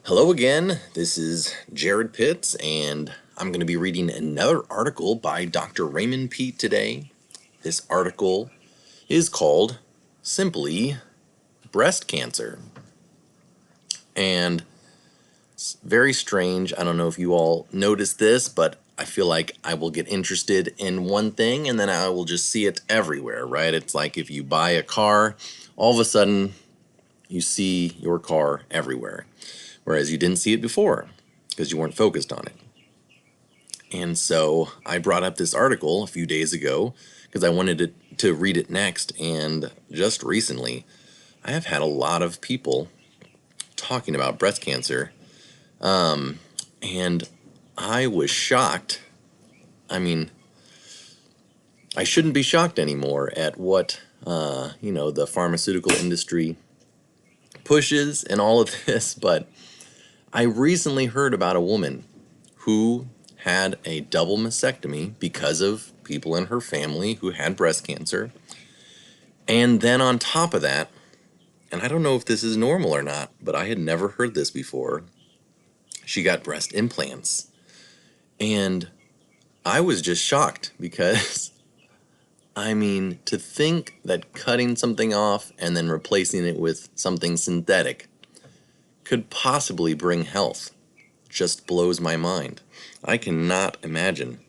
Hello again, this is Jared Pitts, and I'm going to be reading another article by Dr. Raymond Peat today. This article is called simply Breast Cancer. And it's very strange. I don't know if you all noticed this, but I feel like I will get interested in one thing and then I will just see it everywhere, right? It's like if you buy a car, all of a sudden you see your car everywhere, whereas you didn't see it before because you weren't focused on it. And so I brought up this article a few days ago because I wanted to read it next. And just recently, I have had a lot of people talking about breast cancer. And I was shocked. I mean, I shouldn't be shocked anymore at what, the pharmaceutical industry pushes and all of this. But I recently heard about a woman who had a double mastectomy because of people in her family who had breast cancer. And then on top of that, and I don't know if this is normal or not, but I had never heard this before, she got breast implants. And I was just shocked because, to think that cutting something off and then replacing it with something synthetic could possibly bring health just blows my mind. I cannot imagine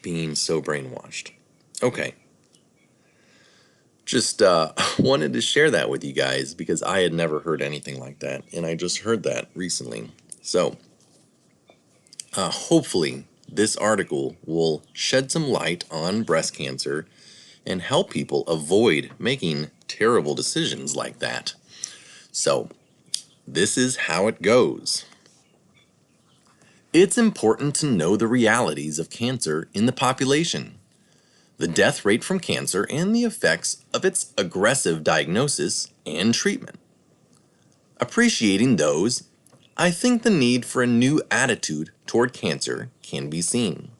being so brainwashed. Okay. Just wanted to share that with you guys because I had never heard anything like that, and I just heard that recently. So, hopefully, this article will shed some light on breast cancer and help people avoid making terrible decisions like that. So, this is how it goes. It's important to know the realities of cancer in the population, the death rate from cancer, and the effects of its aggressive diagnosis and treatment. Appreciating those, I think the need for a new attitude toward cancer can be seen.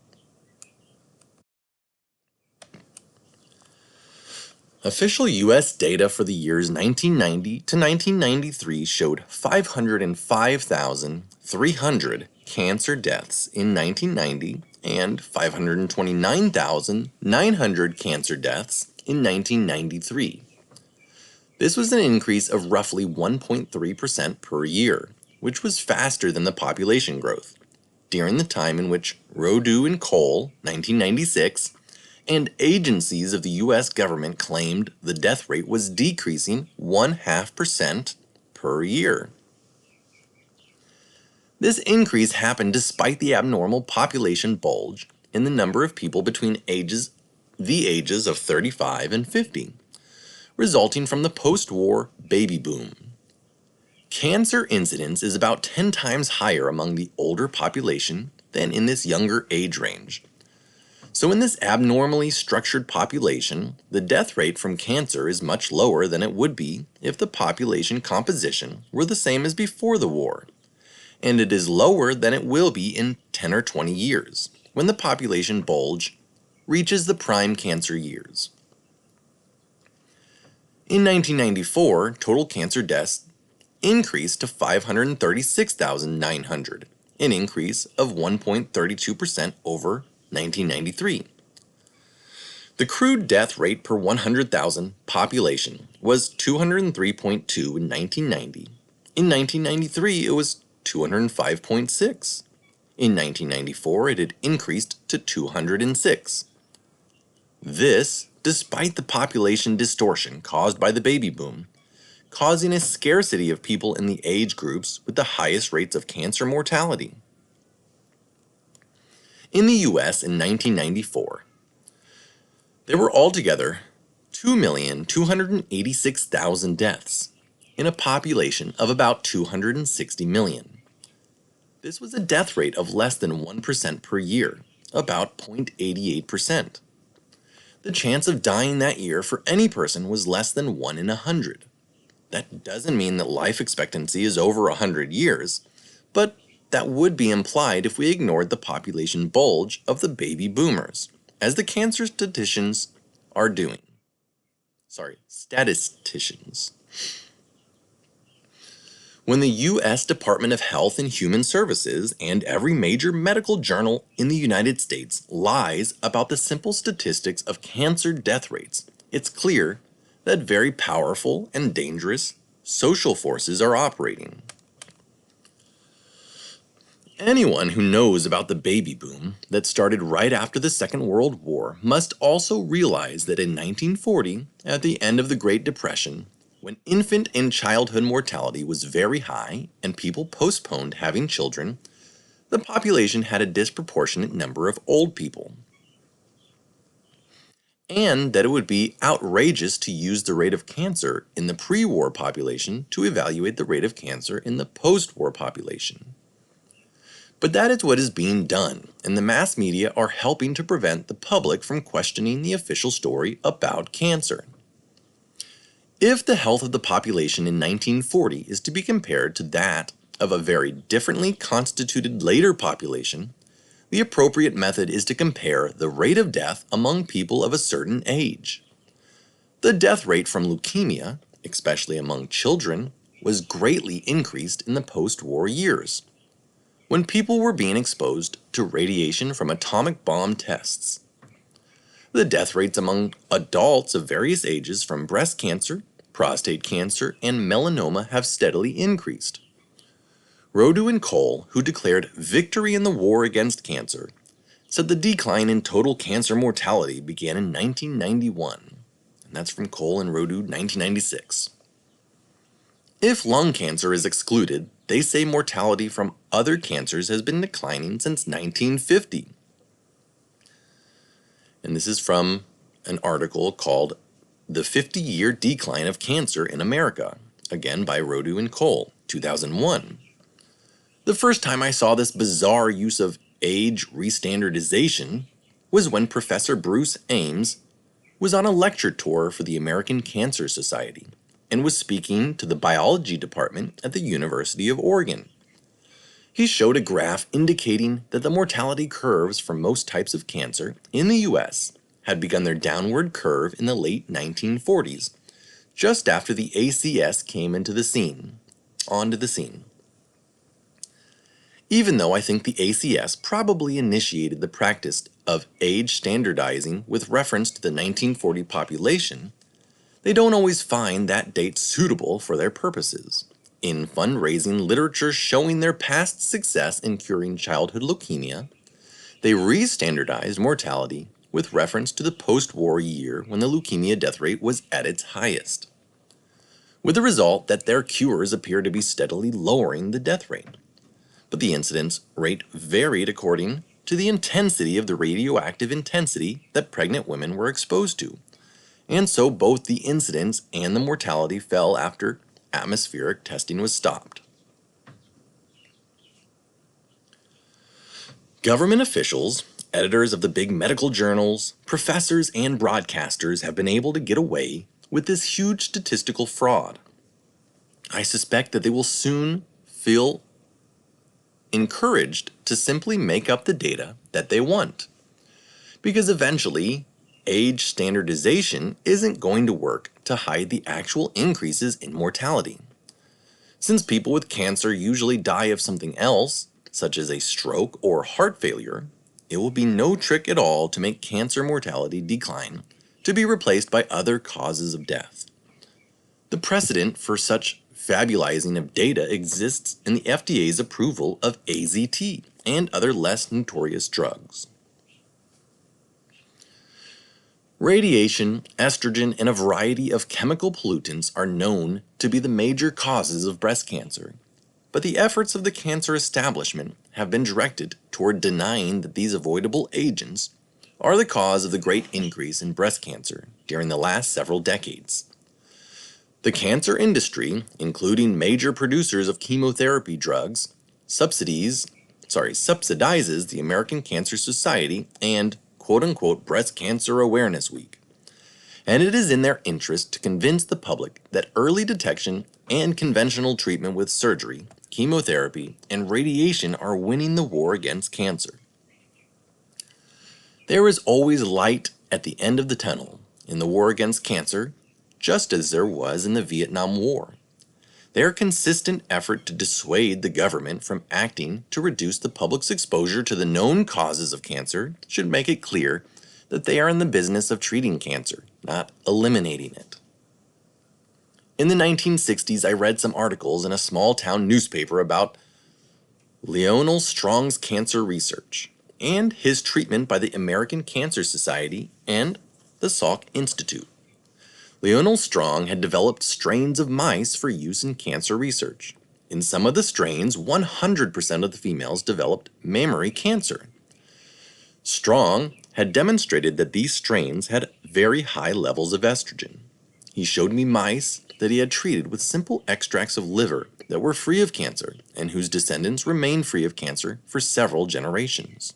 Official U.S. data for the years 1990 to 1993 showed 505,300 cancer deaths in 1990 and 529,900 cancer deaths in 1993. This was an increase of roughly 1.3% per year, which was faster than the population growth, during the time in which Rodeau and Cole, 1996, and agencies of the U.S. government claimed the death rate was decreasing 0.5% per year. This increase happened despite the abnormal population bulge in the number of people between the ages of 35 and 50, resulting from the post-war baby boom. Cancer incidence is about 10 times higher among the older population than in this younger age range. So in this abnormally structured population, the death rate from cancer is much lower than it would be if the population composition were the same as before the war. And it is lower than it will be in 10 or 20 years, when the population bulge reaches the prime cancer years. In 1994, total cancer deaths increased to 536,900, an increase of 1.32% over 1993. The crude death rate per 100,000 population was 203.2 in 1990. In 1993, it was 205.6. In 1994, it had increased to 206. This, despite the population distortion caused by the baby boom, causing a scarcity of people in the age groups with the highest rates of cancer mortality. In the U.S. in 1994, there were altogether 2,286,000 deaths in a population of about 260 million. This was a death rate of less than 1% per year, about 0.88%. The chance of dying that year for any person was less than 1 in 100. That doesn't mean that life expectancy is over 100 years, but that would be implied if we ignored the population bulge of the baby boomers, as the cancer statisticians are doing. when the U.S. Department of Health and Human Services and every major medical journal in the United States lies about the simple statistics of cancer death rates, it's clear that very powerful and dangerous social forces are operating. Anyone who knows about the baby boom that started right after the Second World War must also realize that in 1940, at the end of the Great Depression, when infant and childhood mortality was very high and people postponed having children, the population had a disproportionate number of old people. And that it would be outrageous to use the rate of cancer in the pre-war population to evaluate the rate of cancer in the post-war population. But that is what is being done, and the mass media are helping to prevent the public from questioning the official story about cancer. If the health of the population in 1940 is to be compared to that of a very differently constituted later population, the appropriate method is to compare the rate of death among people of a certain age. The death rate from leukemia, especially among children, was greatly increased in the post-war years, when people were being exposed to radiation from atomic bomb tests. The death rates among adults of various ages from breast cancer, prostate cancer, and melanoma have steadily increased. Rodu and Cole, who declared victory in the war against cancer, said the decline in total cancer mortality began in 1991, and that's from Cole and Rodu 1996. If lung cancer is excluded, they say mortality from other cancers has been declining since 1950. And this is from an article called The 50-Year Decline of Cancer in America, again by Rodu and Cole, 2001. The first time I saw this bizarre use of age restandardization was when Professor Bruce Ames was on a lecture tour for the American Cancer Society and was speaking to the biology department at the University of Oregon. He showed a graph indicating that the mortality curves for most types of cancer in the US had begun their downward curve in the late 1940s, just after the ACS came onto the scene. Even though I think the ACS probably initiated the practice of age standardizing with reference to the 1940 population, they don't always find that date suitable for their purposes. In fundraising literature showing their past success in curing childhood leukemia, they re-standardized mortality with reference to the post-war year when the leukemia death rate was at its highest, with the result that their cures appear to be steadily lowering the death rate. But the incidence rate varied according to the intensity of the radioactive intensity that pregnant women were exposed to, and so both the incidence and the mortality fell after atmospheric testing was stopped. Government officials, editors of the big medical journals, professors, and broadcasters have been able to get away with this huge statistical fraud. I suspect that they will soon feel encouraged to simply make up the data that they want, because eventually age standardization isn't going to work to hide the actual increases in mortality. Since people with cancer usually die of something else, such as a stroke or heart failure, it will be no trick at all to make cancer mortality decline to be replaced by other causes of death. The precedent for such fabulizing of data exists in the FDA's approval of AZT and other less notorious drugs. Radiation, estrogen, and a variety of chemical pollutants are known to be the major causes of breast cancer, but the efforts of the cancer establishment have been directed toward denying that these avoidable agents are the cause of the great increase in breast cancer during the last several decades. The cancer industry, including major producers of chemotherapy drugs, subsidizes the American Cancer Society and quote-unquote Breast Cancer Awareness Week. And it is in their interest to convince the public that early detection and conventional treatment with surgery, chemotherapy, and radiation are winning the war against cancer. There is always light at the end of the tunnel in the war against cancer, just as there was in the Vietnam War. Their consistent effort to dissuade the government from acting to reduce the public's exposure to the known causes of cancer should make it clear that they are in the business of treating cancer, not eliminating it. In the 1960s, I read some articles in a small town newspaper about Lionel Strong's cancer research and his treatment by the American Cancer Society and the Salk Institute. Lionel Strong had developed strains of mice for use in cancer research. In some of the strains, 100% of the females developed mammary cancer. Strong had demonstrated that these strains had very high levels of estrogen. He showed me mice that he had treated with simple extracts of liver that were free of cancer and whose descendants remained free of cancer for several generations.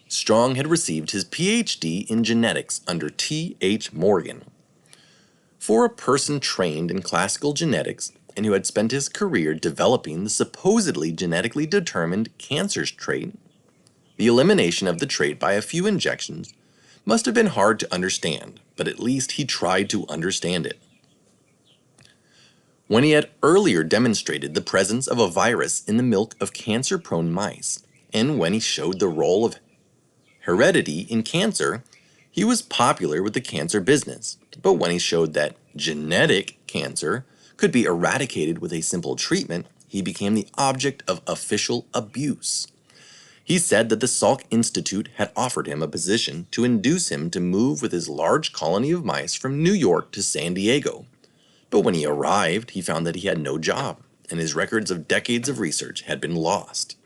Strong had received his PhD in genetics under T.H. Morgan. For a person trained in classical genetics and who had spent his career developing the supposedly genetically determined cancer trait, the elimination of the trait by a few injections must have been hard to understand, but at least he tried to understand it. When he had earlier demonstrated the presence of a virus in the milk of cancer-prone mice, and when he showed the role of heredity in cancer, he was popular with the cancer business. But when he showed that genetic cancer could be eradicated with a simple treatment, he became the object of official abuse. He said that the Salk Institute had offered him a position to induce him to move with his large colony of mice from New York to San Diego. But when he arrived, he found that he had no job, and his records of decades of research had been lost.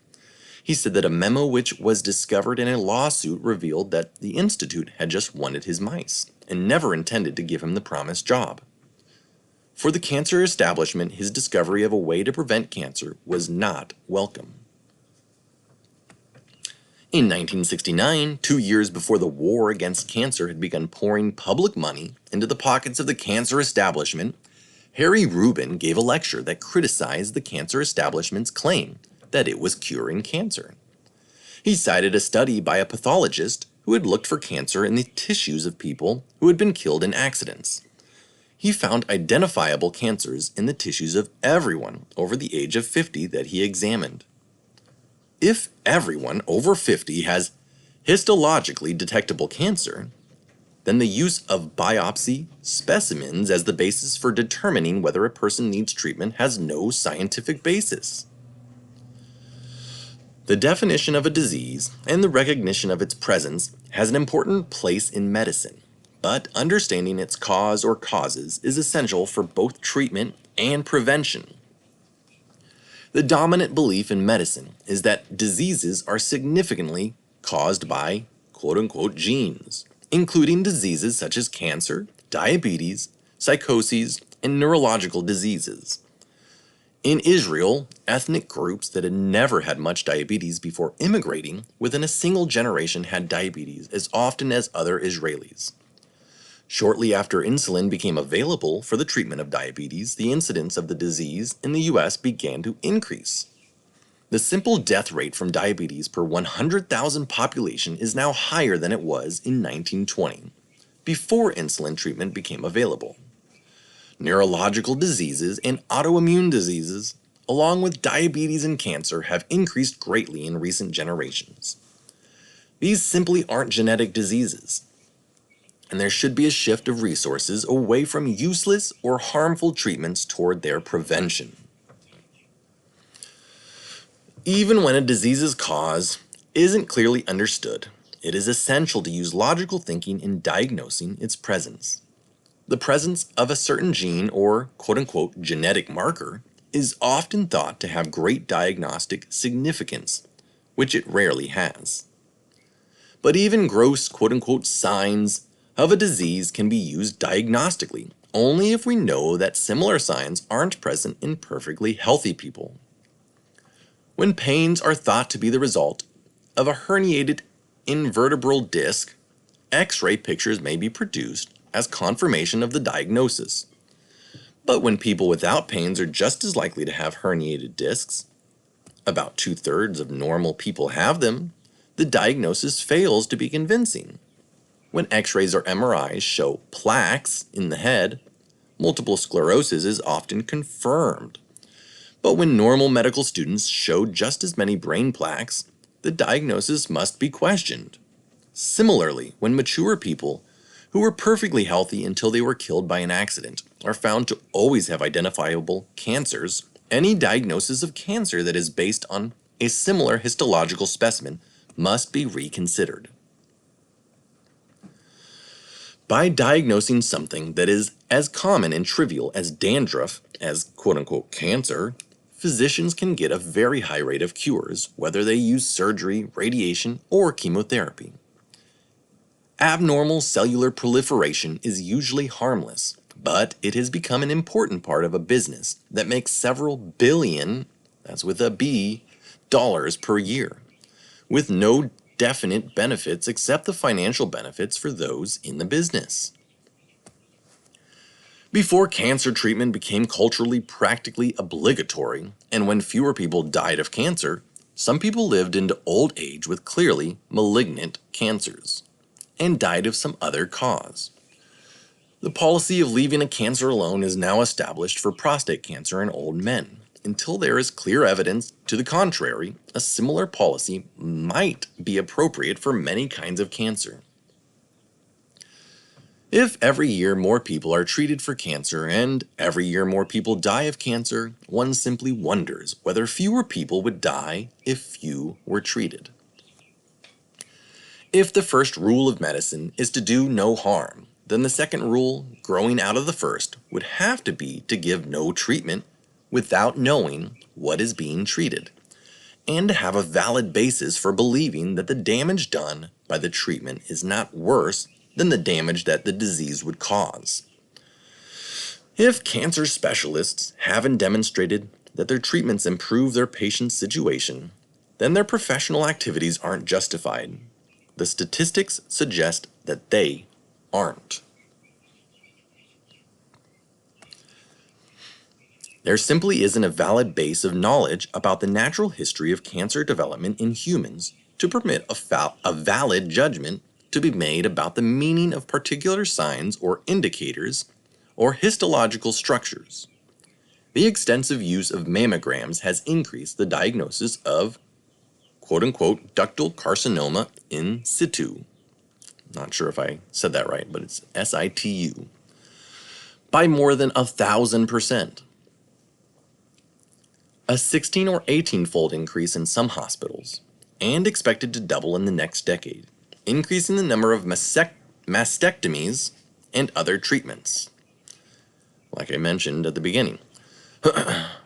He said that a memo which was discovered in a lawsuit revealed that the Institute had just wanted his mice, and never intended to give him the promised job. For the cancer establishment, his discovery of a way to prevent cancer was not welcome. In 1969, 2 years before the war against cancer had begun pouring public money into the pockets of the cancer establishment, Harry Rubin gave a lecture that criticized the cancer establishment's claim that it was curing cancer. He cited a study by a pathologist who had looked for cancer in the tissues of people who had been killed in accidents. He found identifiable cancers in the tissues of everyone over the age of 50 that he examined. If everyone over 50 has histologically detectable cancer, then the use of biopsy specimens as the basis for determining whether a person needs treatment has no scientific basis. The definition of a disease and the recognition of its presence has an important place in medicine, but understanding its cause or causes is essential for both treatment and prevention. The dominant belief in medicine is that diseases are significantly caused by quote-unquote genes, including diseases such as cancer, diabetes, psychoses, and neurological diseases. In Israel, ethnic groups that had never had much diabetes before immigrating within a single generation had diabetes as often as other Israelis. Shortly after insulin became available for the treatment of diabetes, the incidence of the disease in the US began to increase. The simple death rate from diabetes per 100,000 population is now higher than it was in 1920, before insulin treatment became available. Neurological diseases and autoimmune diseases, along with diabetes and cancer, have increased greatly in recent generations. These simply aren't genetic diseases, and there should be a shift of resources away from useless or harmful treatments toward their prevention. Even when a disease's cause isn't clearly understood, it is essential to use logical thinking in diagnosing its presence. The presence of a certain gene or quote-unquote genetic marker is often thought to have great diagnostic significance, which it rarely has. But even gross quote-unquote signs of a disease can be used diagnostically only if we know that similar signs aren't present in perfectly healthy people. When pains are thought to be the result of a herniated invertebral disc, X-ray pictures may be produced as confirmation of the diagnosis. But when people without pains are just as likely to have herniated discs, about 2/3 of normal people have them, the diagnosis fails to be convincing. When X-rays or MRIs show plaques in the head, multiple sclerosis is often confirmed. But when normal medical students show just as many brain plaques, the diagnosis must be questioned. Similarly, when mature people who were perfectly healthy until they were killed by an accident are found to always have identifiable cancers, any diagnosis of cancer that is based on a similar histological specimen must be reconsidered. By diagnosing something that is as common and trivial as dandruff as quote-unquote cancer, physicians can get a very high rate of cures, whether they use surgery, radiation, or chemotherapy. Abnormal cellular proliferation is usually harmless, but it has become an important part of a business that makes several billion, that's with a B, dollars per year, with no definite benefits except the financial benefits for those in the business. Before cancer treatment became culturally practically obligatory, and when fewer people died of cancer, some people lived into old age with clearly malignant cancers and died of some other cause. The policy of leaving a cancer alone is now established for prostate cancer in old men. Until there is clear evidence to the contrary, a similar policy might be appropriate for many kinds of cancer. If every year more people are treated for cancer and every year more people die of cancer, one simply wonders whether fewer people would die if few were treated. If the first rule of medicine is to do no harm, then the second rule, growing out of the first, would have to be to give no treatment without knowing what is being treated, and to have a valid basis for believing that the damage done by the treatment is not worse than the damage that the disease would cause. If cancer specialists haven't demonstrated that their treatments improve their patient's situation, then their professional activities aren't justified. The statistics suggest that they aren't. There simply isn't a valid base of knowledge about the natural history of cancer development in humans to permit a valid judgment to be made about the meaning of particular signs or indicators or histological structures. The extensive use of mammograms has increased the diagnosis of quote-unquote ductal carcinoma in situ. Not sure if I said that right, but it's SITU. By more than 1,000%. A 16 or 18-fold increase in some hospitals, and expected to double in the next decade, increasing the number of mastectomies and other treatments. Like I mentioned at the beginning.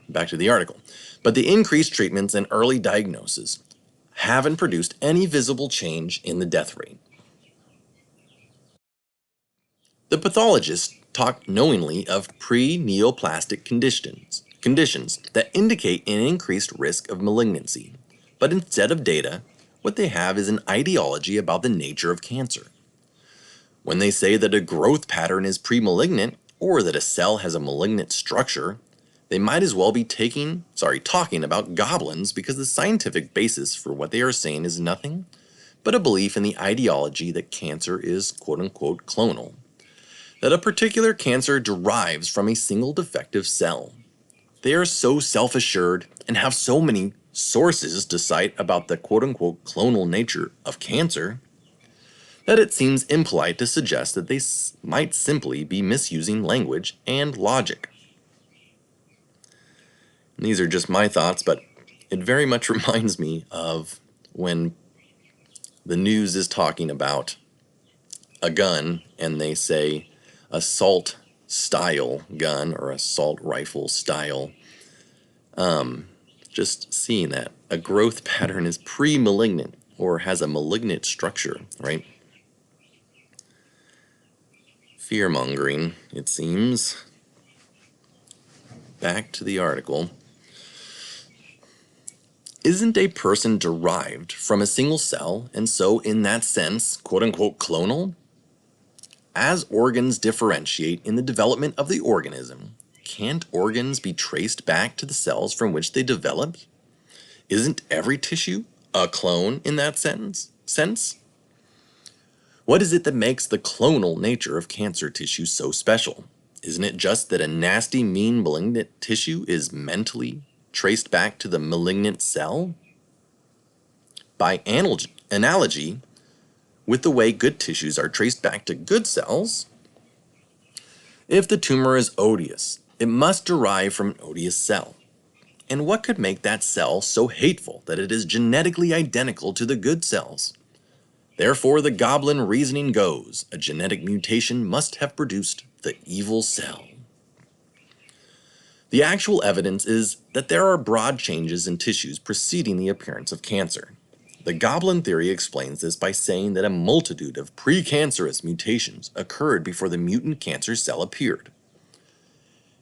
Back to the article. But the increased treatments and early diagnosis haven't produced any visible change in the death rate. The pathologists talk knowingly of pre-neoplastic conditions that indicate an increased risk of malignancy, but instead of data, what they have is an ideology about the nature of cancer. When they say that a growth pattern is pre-malignant, or that a cell has a malignant structure, they might as well be talking about goblins, because the scientific basis for what they are saying is nothing but a belief in the ideology that cancer is quote-unquote clonal, that a particular cancer derives from a single defective cell. They are so self-assured and have so many sources to cite about the quote-unquote clonal nature of cancer that it seems impolite to suggest that they might simply be misusing language and logic. And these are just my thoughts, but it very much reminds me of when the news is talking about a gun and they say assault style gun or assault rifle style. Just seeing that a growth pattern is pre-malignant or has a malignant structure, right? Fear-mongering, it seems. Back to the article. Isn't a person derived from a single cell and so in that sense, quote-unquote clonal? As organs differentiate in the development of the organism, can't organs be traced back to the cells from which they developed? Isn't every tissue a clone in that sense? What is it that makes the clonal nature of cancer tissue so special? Isn't it just that a nasty, mean, malignant tissue is mentally traced back to the malignant cell? By analogy, with the way good tissues are traced back to good cells, if the tumor is odious, it must derive from an odious cell. And what could make that cell so hateful that it is genetically identical to the good cells? Therefore, the goblin reasoning goes, a genetic mutation must have produced the evil cell. The actual evidence is that there are broad changes in tissues preceding the appearance of cancer. The goblin theory explains this by saying that a multitude of precancerous mutations occurred before the mutant cancer cell appeared.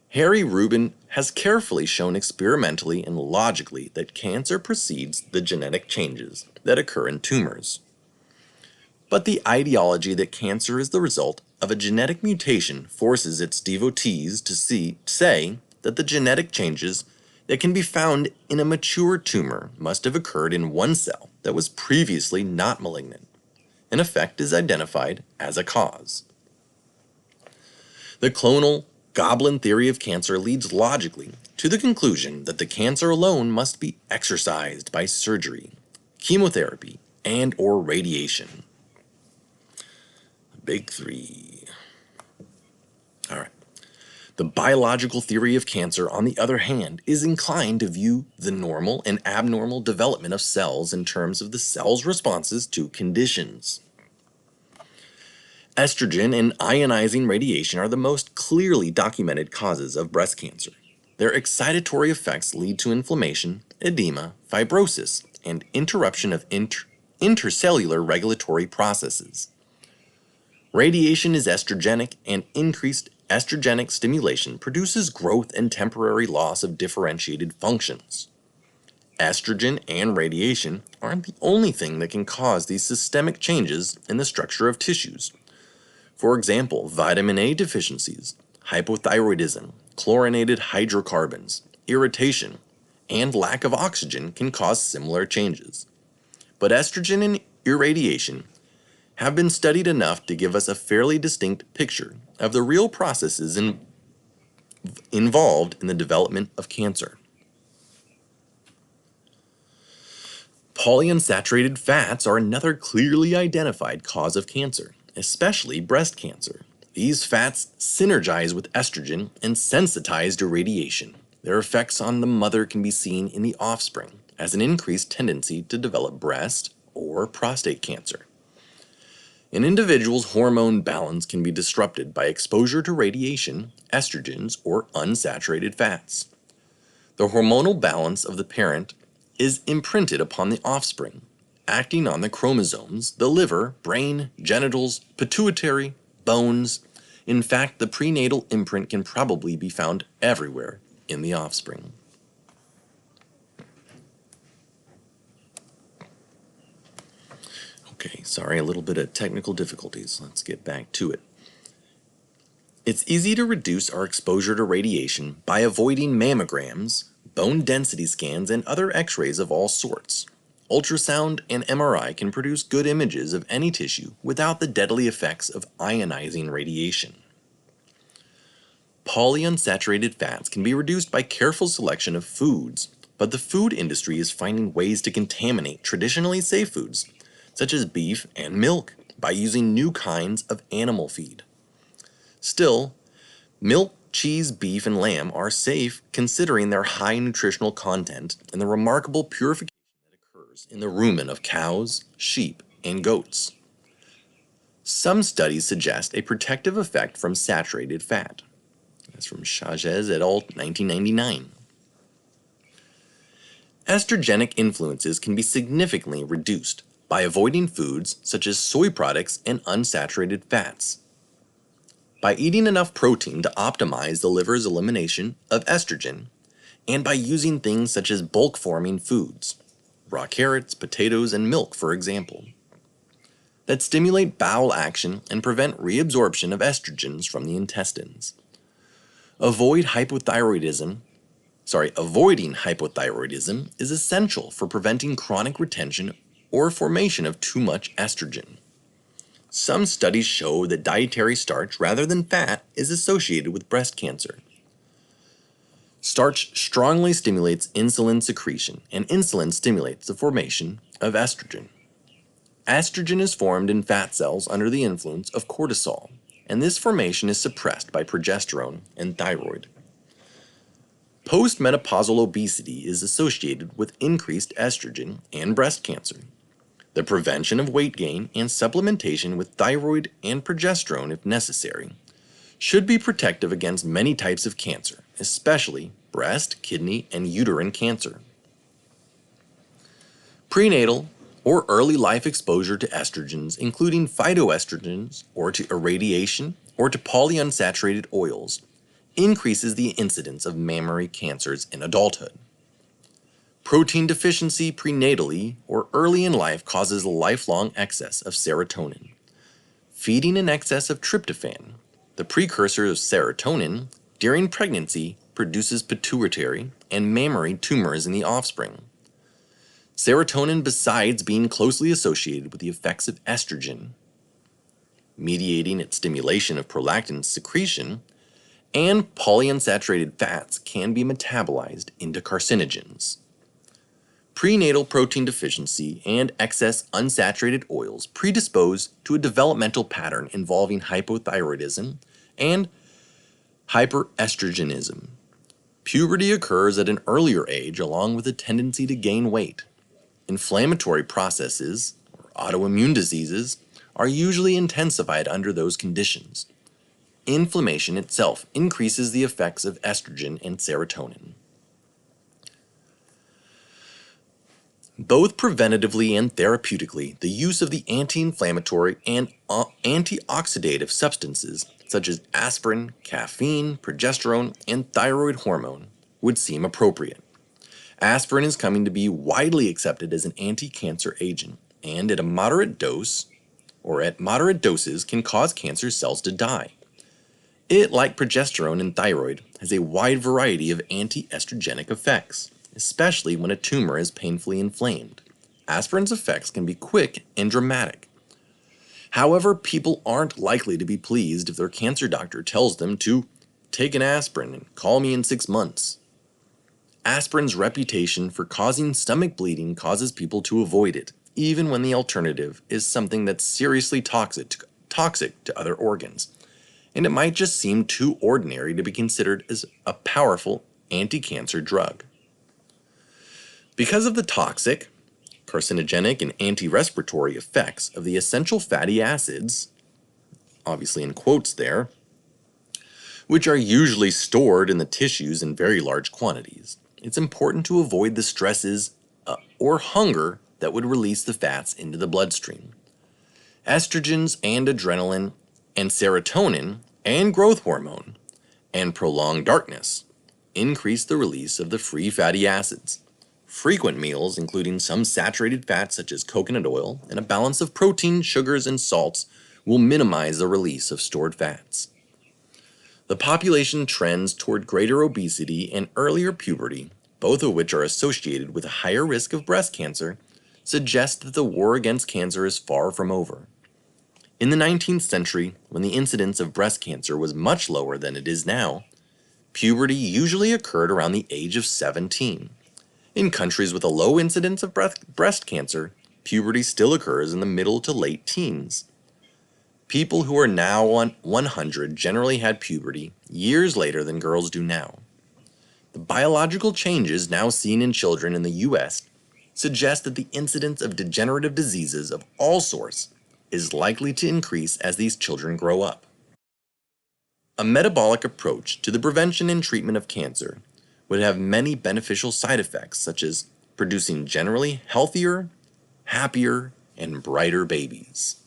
Harry Rubin has carefully shown experimentally and logically that cancer precedes the genetic changes that occur in tumors. But the ideology that cancer is the result of a genetic mutation forces its devotees to say that the genetic changes that can be found in a mature tumor must have occurred in one cell that was previously not malignant. An effect is identified as a cause. The clonal goblin theory of cancer leads logically to the conclusion that the cancer alone must be exorcised by surgery, chemotherapy, and/or radiation. Big three. All right. The biological theory of cancer, on the other hand, is inclined to view the normal and abnormal development of cells in terms of the cell's responses to conditions. Estrogen and ionizing radiation are the most clearly documented causes of breast cancer. Their excitatory effects lead to inflammation, edema, fibrosis, and interruption of intercellular regulatory processes. Radiation is estrogenic, and increased estrogenic stimulation produces growth and temporary loss of differentiated functions. Estrogen and radiation aren't the only thing that can cause these systemic changes in the structure of tissues. For example, vitamin A deficiencies, hypothyroidism, chlorinated hydrocarbons, irritation, and lack of oxygen can cause similar changes. But estrogen and irradiation have been studied enough to give us a fairly distinct picture of the real processes involved in the development of cancer. Polyunsaturated fats are another clearly identified cause of cancer, especially breast cancer. These fats synergize with estrogen and sensitize to radiation. Their effects on the mother can be seen in the offspring as an increased tendency to develop breast or prostate cancer. An individual's hormone balance can be disrupted by exposure to radiation, estrogens, or unsaturated fats. The hormonal balance of the parent is imprinted upon the offspring, acting on the chromosomes, the liver, brain, genitals, pituitary, bones. In fact, the prenatal imprint can probably be found everywhere in the offspring. Okay, sorry, a little bit of technical difficulties. Let's get back to it. It's easy to reduce our exposure to radiation by avoiding mammograms, bone density scans, and other x-rays of all sorts. Ultrasound and MRI can produce good images of any tissue without the deadly effects of ionizing radiation. Polyunsaturated fats can be reduced by careful selection of foods, but the food industry is finding ways to contaminate traditionally safe foods, such as beef and milk, by using new kinds of animal feed. Still, milk, cheese, beef, and lamb are safe considering their high nutritional content and the remarkable purification that occurs in the rumen of cows, sheep, and goats. Some studies suggest a protective effect from saturated fat. That's from Chages et al., 1999. Estrogenic influences can be significantly reduced by avoiding foods such as soy products and unsaturated fats, by eating enough protein to optimize the liver's elimination of estrogen, and by using things such as bulk-forming foods, raw carrots, potatoes, and milk, for example, that stimulate bowel action and prevent reabsorption of estrogens from the intestines. Avoiding hypothyroidism is essential for preventing chronic retention or formation of too much estrogen. Some studies show that dietary starch rather than fat is associated with breast cancer. Starch strongly stimulates insulin secretion, and insulin stimulates the formation of estrogen. Estrogen is formed in fat cells under the influence of cortisol, and this formation is suppressed by progesterone and thyroid. Postmenopausal obesity is associated with increased estrogen and breast cancer. The prevention of weight gain and supplementation with thyroid and progesterone, if necessary, should be protective against many types of cancer, especially breast, kidney, and uterine cancer. Prenatal or early life exposure to estrogens, including phytoestrogens, or to irradiation, or to polyunsaturated oils, increases the incidence of mammary cancers in adulthood. Protein deficiency prenatally or early in life causes a lifelong excess of serotonin. Feeding in excess of tryptophan, the precursor of serotonin, during pregnancy produces pituitary and mammary tumors in the offspring. Serotonin, besides being closely associated with the effects of estrogen, mediating its stimulation of prolactin secretion, and polyunsaturated fats can be metabolized into carcinogens. Prenatal protein deficiency and excess unsaturated oils predispose to a developmental pattern involving hypothyroidism and hyperestrogenism. Puberty occurs at an earlier age along with a tendency to gain weight. Inflammatory processes, or autoimmune diseases, are usually intensified under those conditions. Inflammation itself increases the effects of estrogen and serotonin. Both preventatively and therapeutically, the use of the anti-inflammatory and antioxidative substances such as aspirin, caffeine, progesterone, and thyroid hormone would seem appropriate. Aspirin is coming to be widely accepted as an anti-cancer agent, and at moderate doses, can cause cancer cells to die. It, like progesterone and thyroid, has a wide variety of anti-estrogenic effects, especially when a tumor is painfully inflamed. Aspirin's effects can be quick and dramatic. However, people aren't likely to be pleased if their cancer doctor tells them to take an aspirin and call me in 6 months. Aspirin's reputation for causing stomach bleeding causes people to avoid it, even when the alternative is something that's seriously toxic to other organs, and it might just seem too ordinary to be considered as a powerful anti-cancer drug. Because of the toxic, carcinogenic, and anti-respiratory effects of the essential fatty acids, obviously in quotes there, which are usually stored in the tissues in very large quantities, it's important to avoid the stresses or hunger that would release the fats into the bloodstream. Estrogens and adrenaline and serotonin and growth hormone and prolonged darkness increase the release of the free fatty acids. Frequent meals, including some saturated fats such as coconut oil and a balance of protein, sugars, and salts, will minimize the release of stored fats. The population trends toward greater obesity and earlier puberty, both of which are associated with a higher risk of breast cancer, suggest that the war against cancer is far from over. In the 19th century, when the incidence of breast cancer was much lower than it is now, puberty usually occurred around the age of 17. In countries with a low incidence of breast cancer, puberty still occurs in the middle to late teens. People who are now 100 generally had puberty years later than girls do now. The biological changes now seen in children in the U.S. suggest that the incidence of degenerative diseases of all sorts is likely to increase as these children grow up. A metabolic approach to the prevention and treatment of cancer would have many beneficial side effects, such as producing generally healthier, happier, and brighter babies.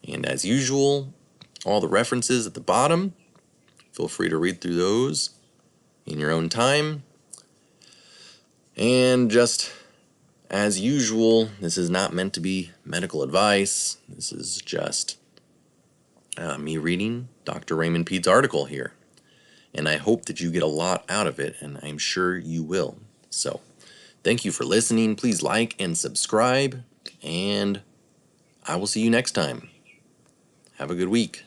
And as usual, all the references at the bottom, feel free to read through those in your own time. And just as usual, this is not meant to be medical advice. This is just me reading Dr. Raymond Peat's article here. And I hope that you get a lot out of it, and I'm sure you will. So, thank you for listening. Please like and subscribe, and I will see you next time. Have a good week.